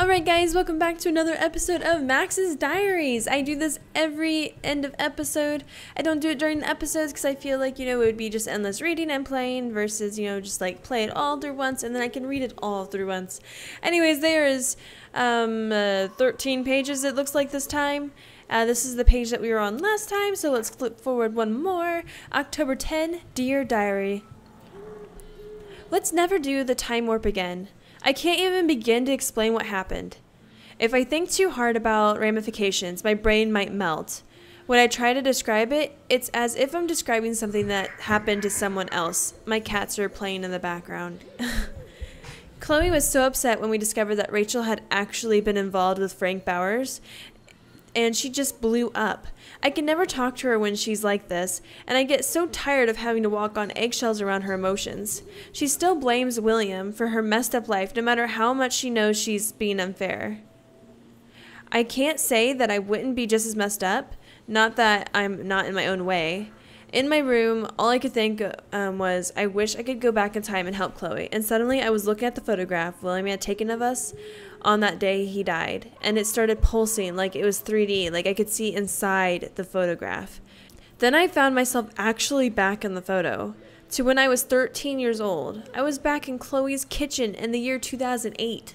Alright guys, welcome back to another episode of Max's Diaries. I do this every end of episode. I don't do it during the episodes because I feel like, it would be just endless reading and playing versus, just like play it all through once and then I can read it all through once. Anyways, there is 13 pages it looks like this time. This is the page that we were on last time, so let's flip forward one more. October 10, Dear Diary. Let's never do the time warp again. I can't even begin to explain what happened. If I think too hard about ramifications, my brain might melt. When I try to describe it, it's as if I'm describing something that happened to someone else. My cats are playing in the background. Chloe was so upset when we discovered that Rachel had actually been involved with Frank Bowers, and she just blew up. I can never talk to her when she's like this, and I get so tired of having to walk on eggshells around her emotions. She still blames William for her messed up life, no matter how much she knows she's being unfair. I can't say that I wouldn't be just as messed up, not that I'm not in my own way. In my room, all I could think was, I wish I could go back in time and help Chloe, and suddenly I was looking at the photograph William had taken of us on that day he died, and it started pulsing like it was 3D, like I could see inside the photograph. Then I found myself actually back in the photo, to when I was 13 years old. I was back in Chloe's kitchen in the year 2008.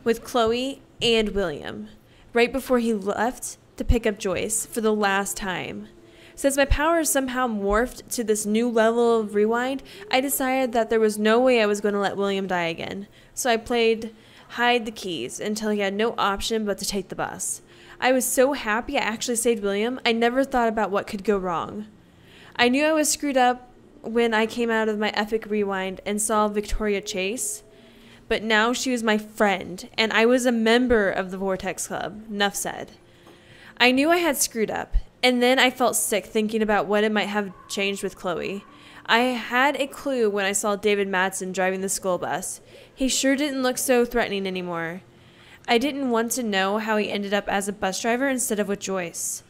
With Chloe and William, right before he left to pick up Joyce for the last time. Since my powers somehow morphed to this new level of rewind, I decided that there was no way I was going to let William die again. So I played hide the keys until he had no option but to take the bus. I was so happy I actually saved William. I never thought about what could go wrong. I knew I was screwed up when I came out of my epic rewind and saw Victoria Chase. But now she was my friend, and I was a member of the Vortex Club. Nuff said. I knew I had screwed up. And then I felt sick thinking about what it might have changed with Chloe. I had a clue when I saw David Madsen driving the school bus. He sure didn't look so threatening anymore. I didn't want to know how he ended up as a bus driver instead of with Joyce.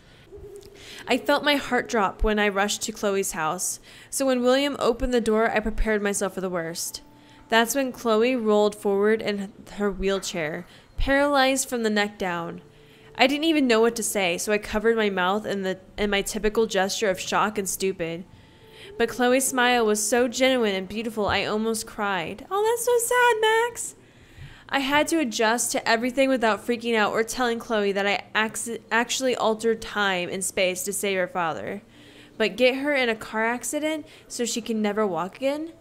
I felt my heart drop when I rushed to Chloe's house. So when William opened the door, I prepared myself for the worst. That's when Chloe rolled forward in her wheelchair, paralyzed from the neck down. I didn't even know what to say, so I covered my mouth in my typical gesture of shock and stupid. But Chloe's smile was so genuine and beautiful, I almost cried. Oh, that's so sad, Max. I had to adjust to everything without freaking out or telling Chloe that I actually altered time and space to save her father. But get her in a car accident so she can never walk again?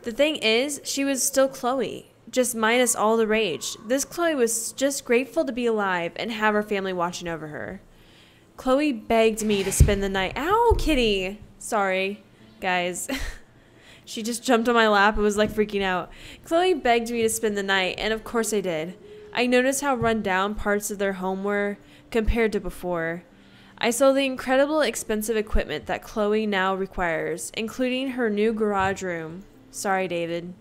The thing is, she was still Chloe. Just minus all the rage. This Chloe was just grateful to be alive and have her family watching over her. Chloe begged me to spend the night. Ow, kitty! Sorry, guys. She just jumped on my lap and was like freaking out. Chloe begged me to spend the night, and of course I did. I noticed how run down parts of their home were compared to before. I saw the incredible expensive equipment that Chloe now requires, including her new garage room. Sorry, David.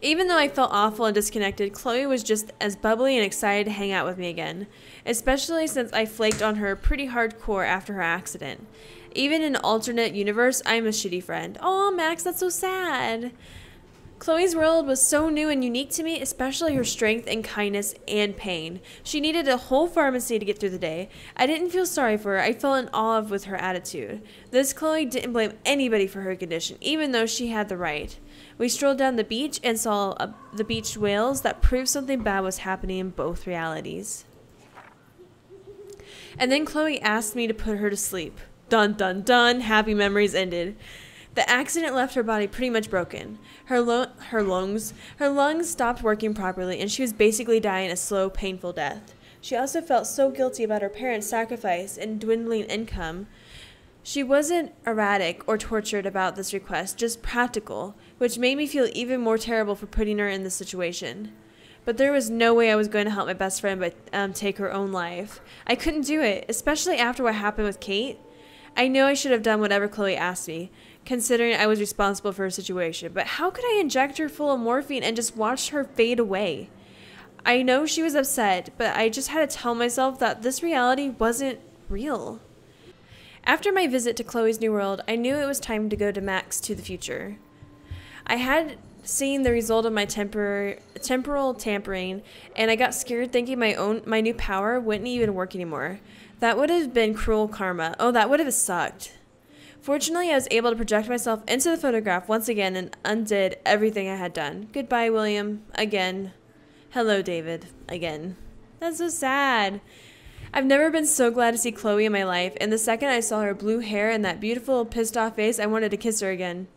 Even though I felt awful and disconnected, Chloe was just as bubbly and excited to hang out with me again, especially since I flaked on her pretty hardcore after her accident. Even in an alternate universe, I'm a shitty friend. Aw, Max, that's so sad. Chloe's world was so new and unique to me, especially her strength and kindness and pain. She needed a whole pharmacy to get through the day. I didn't feel sorry for her. I fell in awe with her attitude. This Chloe didn't blame anybody for her condition, even though she had the right. We strolled down the beach and saw the beached whales that proved something bad was happening in both realities. And then Chloe asked me to put her to sleep. Dun dun dun, happy memories ended. The accident left her body pretty much broken. Her lungs stopped working properly, and she was basically dying a slow, painful death. She also felt so guilty about her parents' sacrifice and dwindling income. She wasn't erratic or tortured about this request, just practical, which made me feel even more terrible for putting her in this situation. But there was no way I was going to help my best friend but take her own life. I couldn't do it, especially after what happened with Kate. I know I should have done whatever Chloe asked me, considering I was responsible for her situation, but how could I inject her full of morphine and just watch her fade away? I know she was upset, but I just had to tell myself that this reality wasn't real. After my visit to Chloe's new world, I knew it was time to go to Max to the future. I had seeing the result of my temporal tampering, and I got scared thinking my new power wouldn't even work anymore. That would have been cruel karma. Oh, that would have sucked. Fortunately, I was able to project myself into the photograph once again and undid everything I had done. Goodbye, William. Again. Hello, David. Again. That's so sad. I've never been so glad to see Chloe in my life, and the second I saw her blue hair and that beautiful pissed off face, I wanted to kiss her again.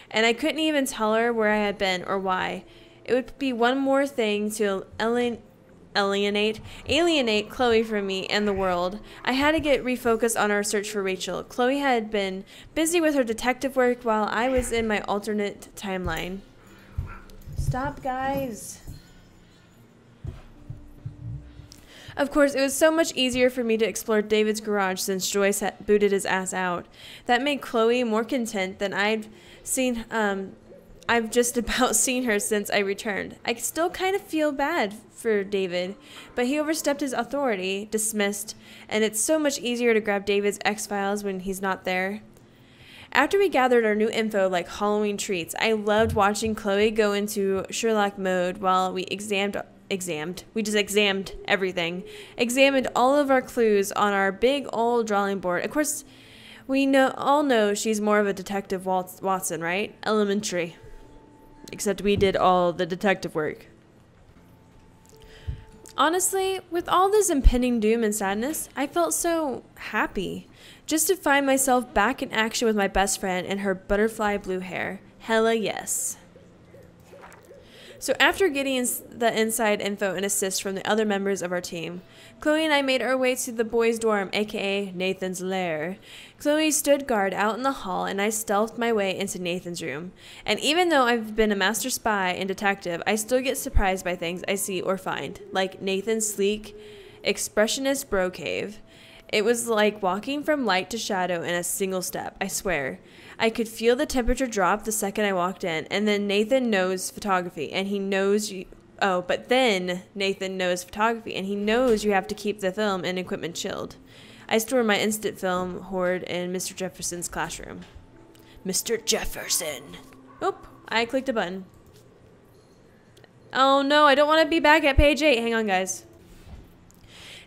And I couldn't even tell her where I had been or why. It would be one more thing to alienate Chloe from me and the world. I had to get refocused on our search for Rachel. Chloe had been busy with her detective work while I was in my alternate timeline. Stop, guys. Of course, it was so much easier for me to explore David's garage since Joyce had booted his ass out. That made Chloe more content than I've just about seen her since I returned. I still kind of feel bad for David, but he overstepped his authority, dismissed, and it's so much easier to grab David's X-Files when he's not there. After we gathered our new info like Halloween treats, I loved watching Chloe go into Sherlock mode while we examined everything. Examined all of our clues on our big old drawing board. Of course, we all know she's more of a Detective Watson, right? Elementary. Except we did all the detective work. Honestly, with all this impending doom and sadness, I felt so happy. Just to find myself back in action with my best friend and her butterfly blue hair. Hella yes. So after getting the inside info and assist from the other members of our team, Chloe and I made our way to the boys' dorm, aka Nathan's lair. Chloe stood guard out in the hall, and I stealthed my way into Nathan's room. And even though I've been a master spy and detective, I still get surprised by things I see or find, like Nathan's sleek, expressionist bro cave. It was like walking from light to shadow in a single step, I swear. I could feel the temperature drop the second I walked in, and then Nathan knows photography, and he knows you... Oh, but then Nathan knows photography, and he knows you have to keep the film and equipment chilled. I store my instant film hoard in Mr. Jefferson's classroom. Mr. Jefferson. Oop, I clicked a button. Oh no, I don't want to be back at page 8. Hang on, guys.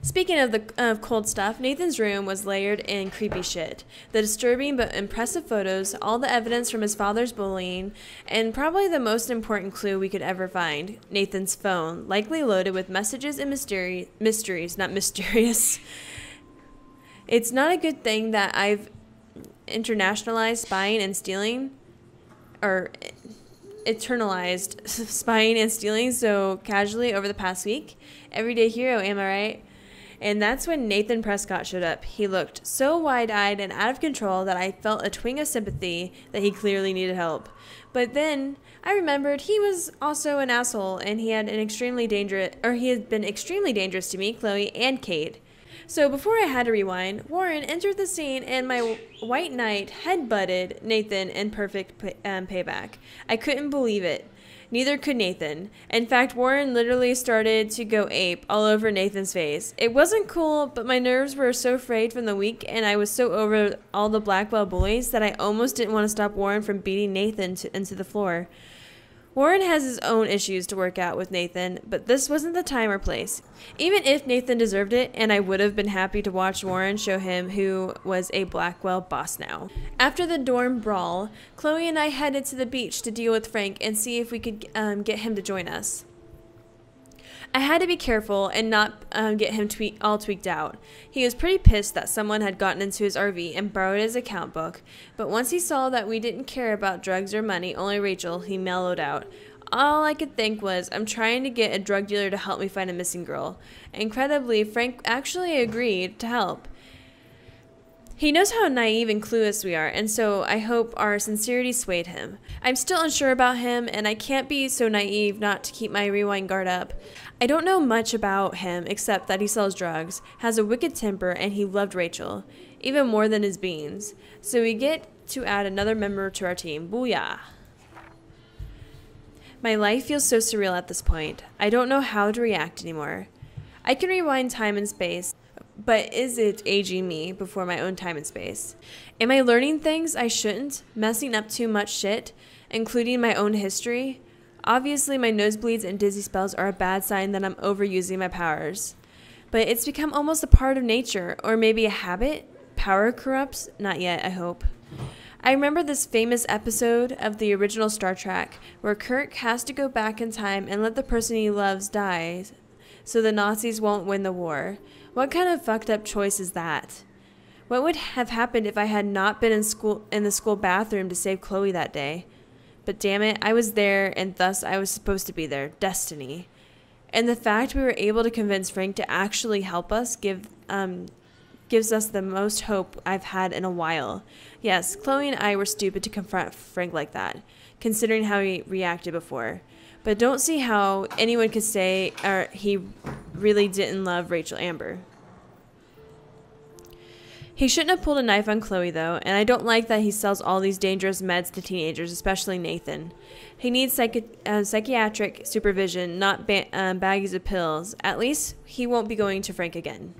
Speaking of cold stuff, Nathan's room was layered in creepy shit. The disturbing but impressive photos, all the evidence from his father's bullying, and probably the most important clue we could ever find, Nathan's phone, likely loaded with messages and mysteries, not mysterious. It's not a good thing that I've internationalized spying and stealing, or eternalized spying and stealing so casually over the past week. Everyday hero, am I right? And that's when Nathan Prescott showed up. He looked so wide-eyed and out of control that I felt a twinge of sympathy that he clearly needed help. But then I remembered he was also an asshole, and he had been extremely dangerous to me, Chloe, and Kate. So before I had to rewind, Warren entered the scene, and my white knight headbutted Nathan in perfect payback. I couldn't believe it. Neither could Nathan. In fact, Warren literally started to go ape all over Nathan's face. It wasn't cool, but my nerves were so frayed from the week, and I was so over all the Blackwell bullies that I almost didn't want to stop Warren from beating Nathan into the floor. Warren has his own issues to work out with Nathan, but this wasn't the time or place. Even if Nathan deserved it, and I would have been happy to watch Warren show him who was a Blackwell boss now. After the dorm brawl, Chloe and I headed to the beach to deal with Frank and see if we could get him to join us. I had to be careful and not get him all tweaked out. He was pretty pissed that someone had gotten into his RV and borrowed his account book, but once he saw that we didn't care about drugs or money, only Rachel, he mellowed out. All I could think was, I'm trying to get a drug dealer to help me find a missing girl. Incredibly, Frank actually agreed to help. He knows how naive and clueless we are, and so I hope our sincerity swayed him. I'm still unsure about him, and I can't be so naive not to keep my rewind guard up. I don't know much about him except that he sells drugs, has a wicked temper, and he loved Rachel, even more than his beans. So we get to add another member to our team. Booyah! My life feels so surreal at this point. I don't know how to react anymore. I can rewind time and space, but is it aging me before my own time and space? Am I learning things I shouldn't, messing up too much shit, including my own history? Obviously, my nosebleeds and dizzy spells are a bad sign that I'm overusing my powers. But it's become almost a part of nature, or maybe a habit. Power corrupts? Not yet, I hope. I remember this famous episode of the original Star Trek where Kirk has to go back in time and let the person he loves die so the Nazis won't win the war. What kind of fucked up choice is that? What would have happened if I had not been in the school bathroom to save Chloe that day? But damn it, I was there, and thus I was supposed to be there. Destiny. And the fact we were able to convince Frank to actually help us gives us the most hope I've had in a while. Yes, Chloe and I were stupid to confront Frank like that, considering how he reacted before. But don't see how anyone could say he really didn't love Rachel Amber. He shouldn't have pulled a knife on Chloe, though, and I don't like that he sells all these dangerous meds to teenagers, especially Nathan. He needs psychiatric supervision, not baggies of pills. At least he won't be going to Frank again.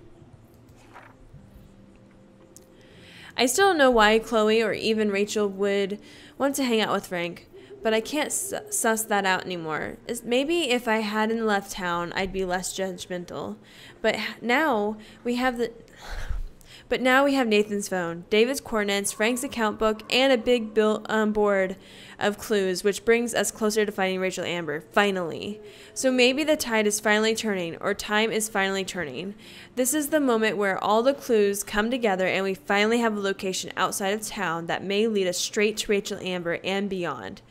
I still don't know why Chloe or even Rachel would want to hang out with Frank, but I can't suss that out anymore. Maybe if I hadn't left town, I'd be less judgmental. But now we have Nathan's phone, David's coordinates, Frank's account book, and a big board of clues, which brings us closer to finding Rachel Amber, finally. So maybe the tide is finally turning, or time is finally turning. This is the moment where all the clues come together and we finally have a location outside of town that may lead us straight to Rachel Amber and beyond.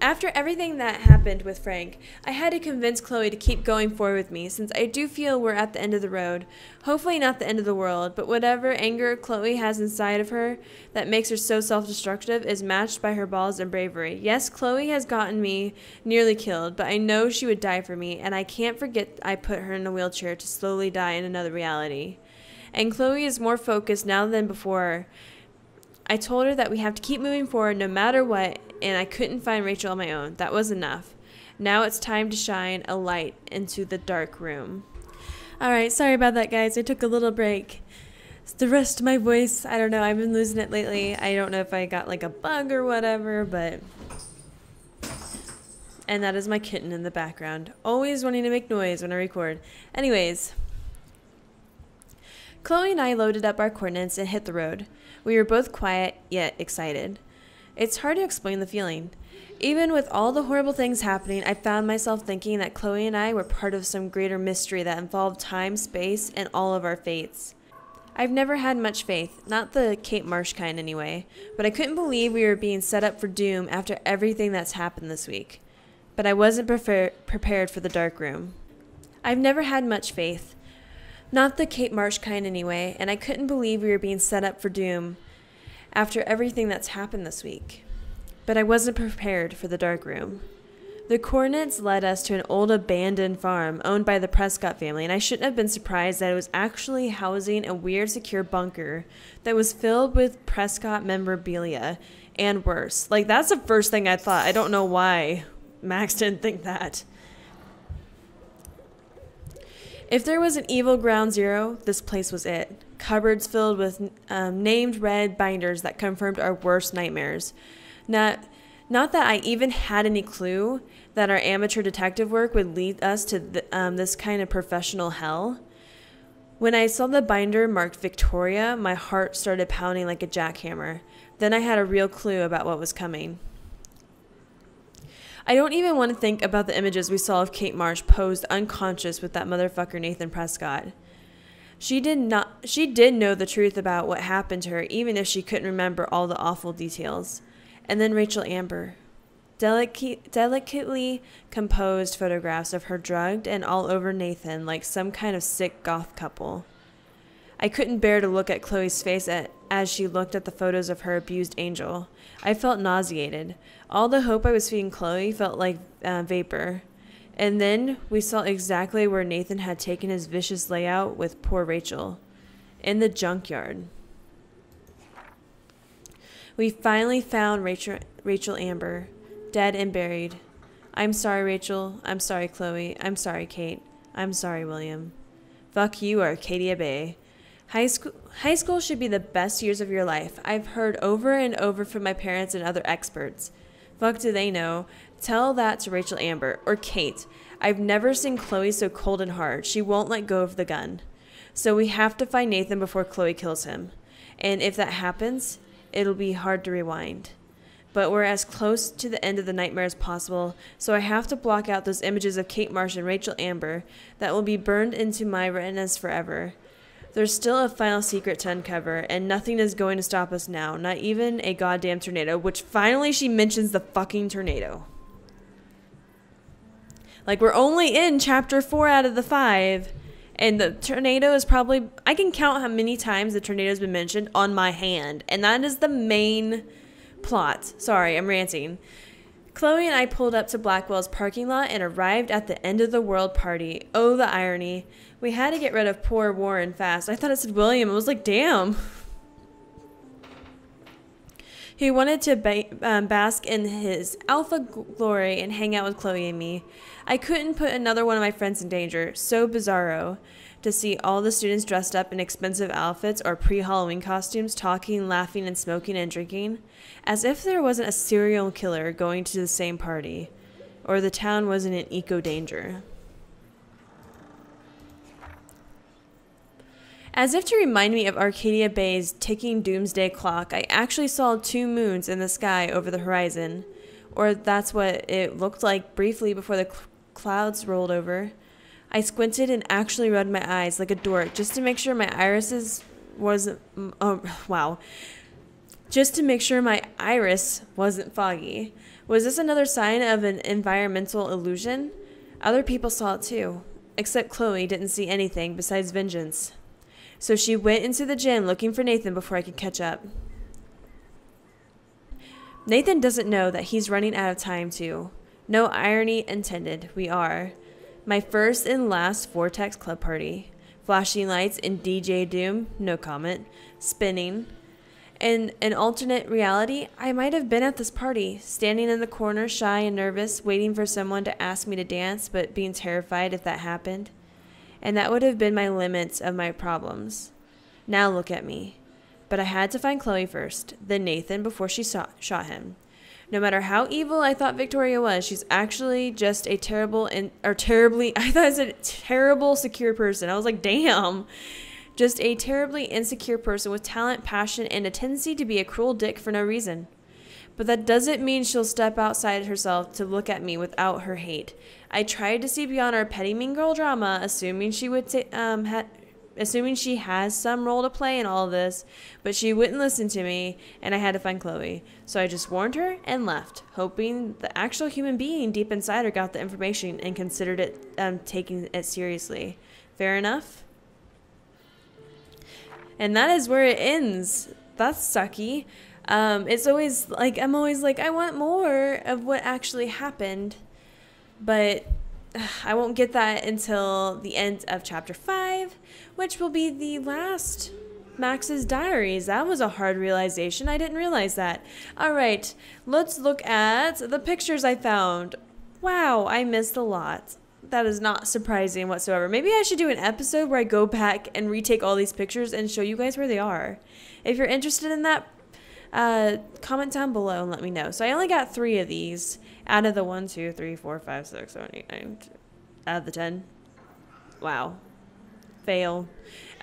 After everything that happened with Frank, I had to convince Chloe to keep going forward with me, since I do feel we're at the end of the road. Hopefully not the end of the world, but whatever anger Chloe has inside of her that makes her so self-destructive is matched by her balls and bravery. Yes, Chloe has gotten me nearly killed, but I know she would die for me, and I can't forget I put her in a wheelchair to slowly die in another reality. And Chloe is more focused now than before. I told her that we have to keep moving forward no matter what, and I couldn't find Rachel on my own. That was enough. Now it's time to shine a light into the dark room. Alright, sorry about that, guys. I took a little break. The rest of my voice, I don't know. I've been losing it lately. I don't know if I got like a bug or whatever, but... And that is my kitten in the background, always wanting to make noise when I record. Anyways, Chloe and I loaded up our coordinates and hit the road. We were both quiet, yet excited. It's hard to explain the feeling. Even with all the horrible things happening, I found myself thinking that Chloe and I were part of some greater mystery that involved time, space, and all of our fates. I've never had much faith, not the Kate Marsh kind anyway, but I couldn't believe we were being set up for doom after everything that's happened this week. But I wasn't prepared for the dark room. I've never had much faith. Not the Kate Marsh kind anyway, and I couldn't believe we were being set up for doom after everything that's happened this week. But I wasn't prepared for the dark room. The coordinates led us to an old abandoned farm owned by the Prescott family, and I shouldn't have been surprised that it was actually housing a weird secure bunker that was filled with Prescott memorabilia and worse. Like, that's the first thing I thought. I don't know why Max didn't think that. If there was an evil ground zero, this place was it. Cupboards filled with named red binders that confirmed our worst nightmares. Not that I even had any clue that our amateur detective work would lead us to this kind of professional hell. When I saw the binder marked Victoria, my heart started pounding like a jackhammer. Then I had a real clue about what was coming. I don't even want to think about the images we saw of Kate Marsh posed unconscious with that motherfucker Nathan Prescott. She did know the truth about what happened to her, even if she couldn't remember all the awful details. And then Rachel Amber. Delicately composed photographs of her drugged and all over Nathan like some kind of sick goth couple. I couldn't bear to look at Chloe's face as she looked at the photos of her abused angel. I felt nauseated. All the hope I was feeding Chloe felt like vapor. And then we saw exactly where Nathan had taken his vicious layout with poor Rachel. In the junkyard. We finally found Rachel Amber, dead and buried. I'm sorry, Rachel. I'm sorry, Chloe. I'm sorry, Kate. I'm sorry, William. Fuck you, Arcadia Bay. High school should be the best years of your life. I've heard over and over from my parents and other experts. Fuck do they know? Tell that to Rachel Amber or Kate. I've never seen Chloe so cold and hard. She won't let go of the gun. So we have to find Nathan before Chloe kills him. And if that happens, it'll be hard to rewind. But we're as close to the end of the nightmare as possible, so I have to block out those images of Kate Marsh and Rachel Amber that will be burned into my retinas forever. There's still a final secret to uncover, and nothing is going to stop us now, not even a goddamn tornado, which finally she mentions the fucking tornado. Like, we're only in chapter 4 out of the 5, and the tornado is probably... I can count how many times the tornado's been mentioned on my hand, and that is the main plot. Sorry, I'm ranting. Chloe and I pulled up to Blackwell's parking lot and arrived at the end of the world party. Oh, the irony. We had to get rid of poor Warren fast. I thought it said William. I was like, damn. He wanted to bask in his alpha glory and hang out with Chloe and me. I couldn't put another one of my friends in danger. So bizarro to see all the students dressed up in expensive outfits or pre-Halloween costumes, talking, laughing, and smoking and drinking. As if there wasn't a serial killer going to the same party, or the town wasn't in eco-danger. As if to remind me of Arcadia Bay's ticking doomsday clock, I actually saw 2 moons in the sky over the horizon. Or that's what it looked like briefly before the clouds rolled over. I squinted and actually rubbed my eyes like a dork just to make sure my irises wasn't... Oh, wow. Just to make sure my iris wasn't foggy. Was this another sign of an environmental illusion? Other people saw it too, except Chloe didn't see anything besides vengeance. So she went into the gym looking for Nathan before I could catch up. Nathan doesn't know that he's running out of time too. No irony intended, we are. My first and last Vortex Club party. Flashing lights and DJ Doom, no comment. Spinning. In an alternate reality, I might have been at this party, standing in the corner, shy and nervous, waiting for someone to ask me to dance, but being terrified if that happened. And that would have been my limits of my problems. Now look at me. But I had to find Chloe first, then Nathan before she shot him. No matter how evil I thought Victoria was, she's actually just a terrible secure person. I was like, damn. Just a terribly insecure person with talent, passion, and a tendency to be a cruel dick for no reason. But that doesn't mean she'll step outside herself to look at me without her hate. I tried to see beyond our petty mean girl drama, assuming she would assuming she has some role to play in all of this, but she wouldn't listen to me, and I had to find Chloe. So I just warned her and left, hoping the actual human being deep inside her got the information and considered it taking it seriously. Fair enough? And that is where it ends. That's sucky. It's always like, I'm always like, I want more of what actually happened. But I won't get that until the end of chapter 5, which will be the last Max's Diaries. That was a hard realization. I didn't realize that. All right, let's look at the pictures I found. Wow, I missed a lot. That is not surprising whatsoever. Maybe I should do an episode where I go back and retake all these pictures and show you guys where they are. If you're interested in that, comment down below and let me know. So I only got 3 of these out of the 1, 2, 3, 4, 5, 6, 7, 8, 9, out of the 10. Wow. Fail.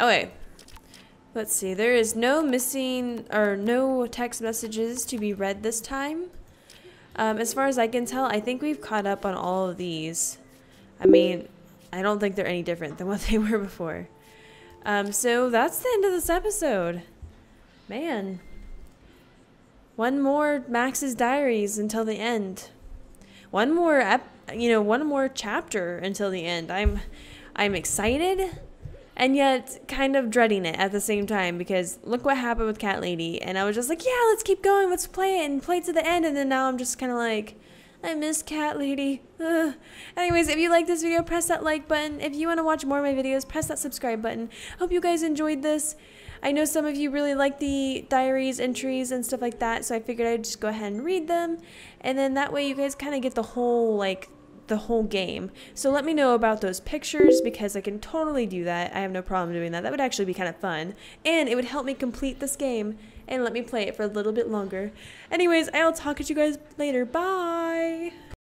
Okay. Let's see. There is no missing or no text messages to be read this time. As far as I can tell, I think we've caught up on all of these. I mean, I don't think they're any different than what they were before. So that's the end of this episode. Man. One more Max's Diaries until the end. One more chapter until the end. I'm excited and yet kind of dreading it at the same time, because look what happened with Cat Lady, and I was just like, yeah, let's keep going, let's play it and play to the end, and then now I'm just kind of like, I miss Cat Lady. Ugh. Anyways, if you like this video, press that like button. If you want to watch more of my videos, press that subscribe button. Hope you guys enjoyed this. I know some of you really like the diaries, entries, and stuff like that, so I figured I'd just go ahead and read them, and then that way you guys kind of get the whole game. So let me know about those pictures, because I can totally do that. I have no problem doing that. That would actually be kind of fun, and it would help me complete this game and let me play it for a little bit longer. Anyways, I'll talk to you guys later. Bye!